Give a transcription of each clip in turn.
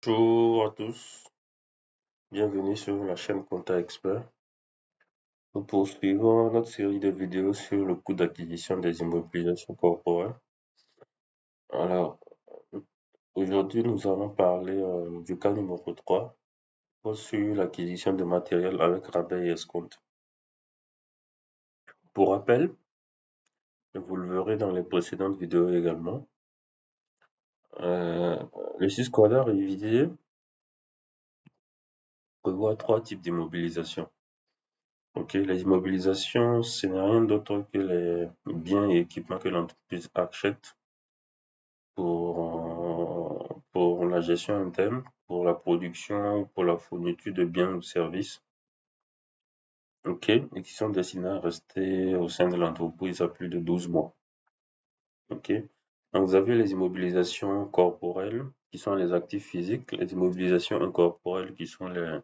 Bonjour à tous, bienvenue sur la chaîne Compta Expert. Nous poursuivons notre série de vidéos sur le coût d'acquisition des immobilisations corporelles. Alors, aujourd'hui, nous allons parler du cas numéro 3 sur l'acquisition de matériel avec rabais et escompte. Pour rappel, et vous le verrez dans les précédentes vidéos également, euh, le susquadar révisé prévoit trois types d'immobilisation. Ok, les immobilisations, ce n'est rien d'autre que les biens et équipements que l'entreprise achète pour la gestion interne, pour la production, pour la fourniture de biens ou services, ok, et qui sont destinés à rester au sein de l'entreprise à plus de 12 mois. Ok. Donc, vous avez les immobilisations corporelles, qui sont les actifs physiques, les immobilisations incorporelles, qui sont les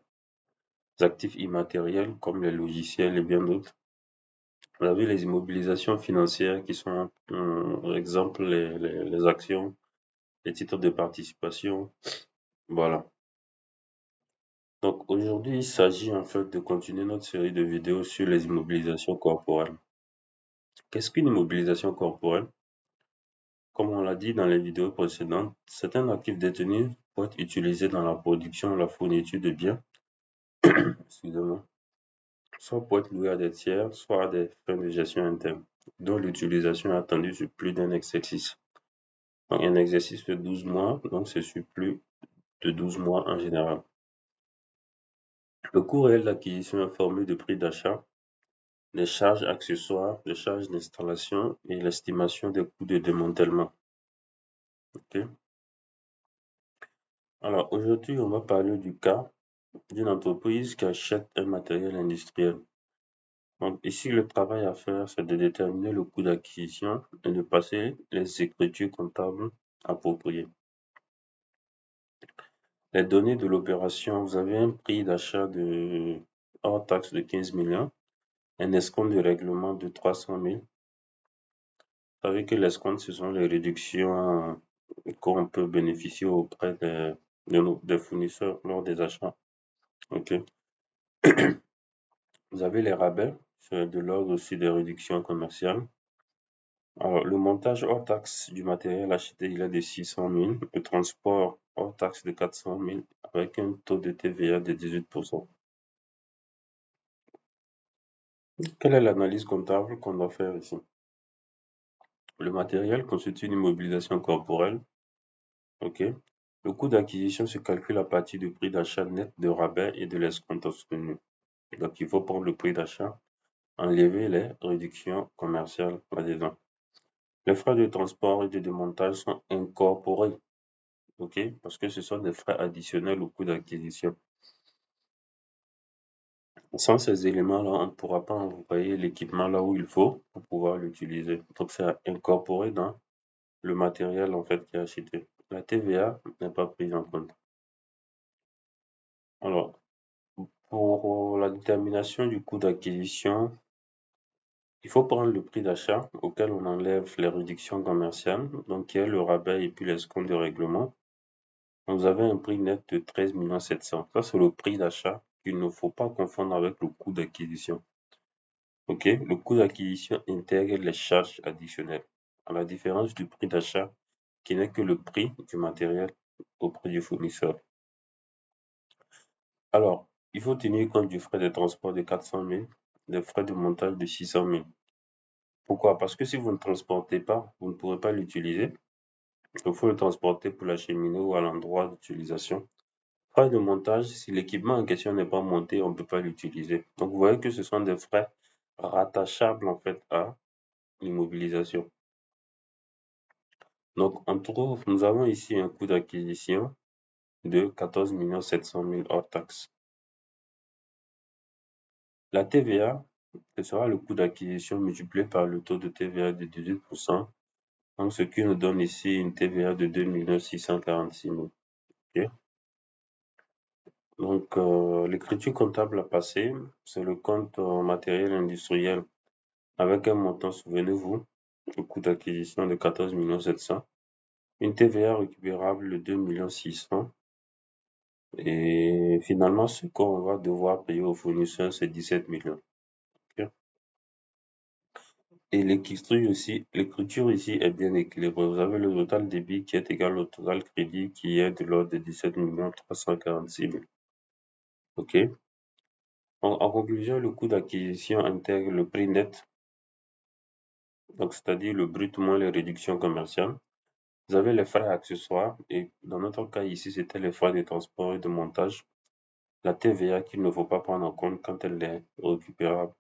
actifs immatériels, comme les logiciels et bien d'autres. Vous avez les immobilisations financières qui sont, par exemple, les actions, les titres de participation. Voilà. Donc aujourd'hui, il s'agit en fait de continuer notre série de vidéos sur les immobilisations corporelles. Qu'est-ce qu'une immobilisation corporelle? Comme on l'a dit dans les vidéos précédentes, c'est un actif détenu pour être utilisé dans la production ou la fourniture de biens, excusez-moi, soit pour être loué à des tiers, soit à des fins de gestion interne, dont l'utilisation est attendue sur plus d'un exercice. Donc un exercice de 12 mois, donc c'est sur plus de 12 mois en général. Le coût réel d'acquisition est formé de prix d'achat, les charges accessoires, les charges d'installation et l'estimation des coûts de démantèlement. Ok. Alors aujourd'hui, on va parler du cas d'une entreprise qui achète un matériel industriel. Donc ici, le travail à faire, c'est de déterminer le coût d'acquisition et de passer les écritures comptables appropriées. Les données de l'opération, vous avez un prix d'achat de hors taxe de 15 millions, un escompte de règlement de 300 000. Vous savez que l'escompte, ce sont les réductions qu'on peut bénéficier auprès des fournisseurs lors des achats. Ok. Vous avez les rabais, c'est de l'ordre aussi des réductions commerciales. Alors, le montage hors taxe du matériel acheté, il est de 600 000. Le transport hors taxe de 400 000 avec un taux de TVA de 18%. Quelle est l'analyse comptable qu'on doit faire ici? Le matériel constitue une immobilisation corporelle. Ok. Le coût d'acquisition se calcule à partir du prix d'achat net de rabais et de l'escompte obtenu. Donc, il faut prendre le prix d'achat, enlever les réductions commerciales là-dedans. Les frais de transport et de démontage sont incorporés, ok, parce que ce sont des frais additionnels au coût d'acquisition. Sans ces éléments-là, on ne pourra pas envoyer l'équipement là où il faut pour pouvoir l'utiliser. Donc, c'est incorporé dans le matériel en fait qui est acheté. La TVA n'est pas prise en compte. Alors, pour la détermination du coût d'acquisition, il faut prendre le prix d'achat auquel on enlève les réductions commerciales, donc qui est le rabais et puis l'escompte de règlement. Donc, vous avez un prix net de 13 700 000. Ça, c'est le prix d'achat qu'il ne faut pas confondre avec le coût d'acquisition. Ok, le coût d'acquisition intègre les charges additionnelles, à la différence du prix d'achat qui n'est que le prix du matériel auprès du fournisseur. Alors, il faut tenir compte du frais de transport de 400 000, des frais de montage de 600 000. Pourquoi? Parce que si vous ne transportez pas, vous ne pourrez pas l'utiliser. Il faut le transporter pour l'acheminer ou à l'endroit d'utilisation. Frais de montage, si l'équipement en question n'est pas monté, on ne peut pas l'utiliser. Donc, vous voyez que ce sont des frais rattachables en fait à l'immobilisation. Donc, nous avons ici un coût d'acquisition de 14 700 000 hors taxe. La TVA, ce sera le coût d'acquisition multiplié par le taux de TVA de 18%, donc ce qui nous donne ici une TVA de 2 646 000. Okay. Donc, l'écriture comptable à passer, c'est le compte matériel industriel avec un montant, souvenez-vous, le coût d'acquisition de 14 700 000, une TVA récupérable de 2 600 000, Et finalement, ce qu'on va devoir payer au fournisseur, c'est 17 millions. Ok. Et l'écriture ici est bien équilibrée. Vous avez le total débit qui est égal au total crédit qui est de l'ordre de 17 346 000. OK. En conclusion, le coût d'acquisition intègre le prix net, donc c'est-à-dire le brut moins les réductions commerciales. Vous avez les frais accessoires et dans notre cas ici, c'était les frais de transport et de montage. La TVA qu'il ne faut pas prendre en compte quand elle est récupérable.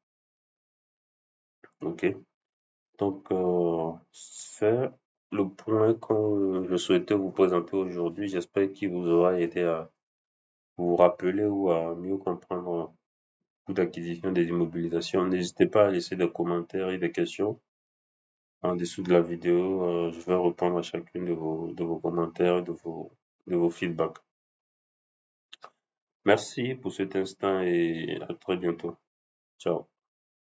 OK. Donc, c'est le point que je souhaitais vous présenter aujourd'hui. J'espère qu'il vous aura aidé à vous rappeler ou à mieux comprendre le coût d'acquisition des immobilisations. N'hésitez pas à laisser des commentaires et des questions en dessous de la vidéo. Je vais répondre à chacun de vos commentaires et de vos feedbacks. Merci pour cet instant et à très bientôt. Ciao.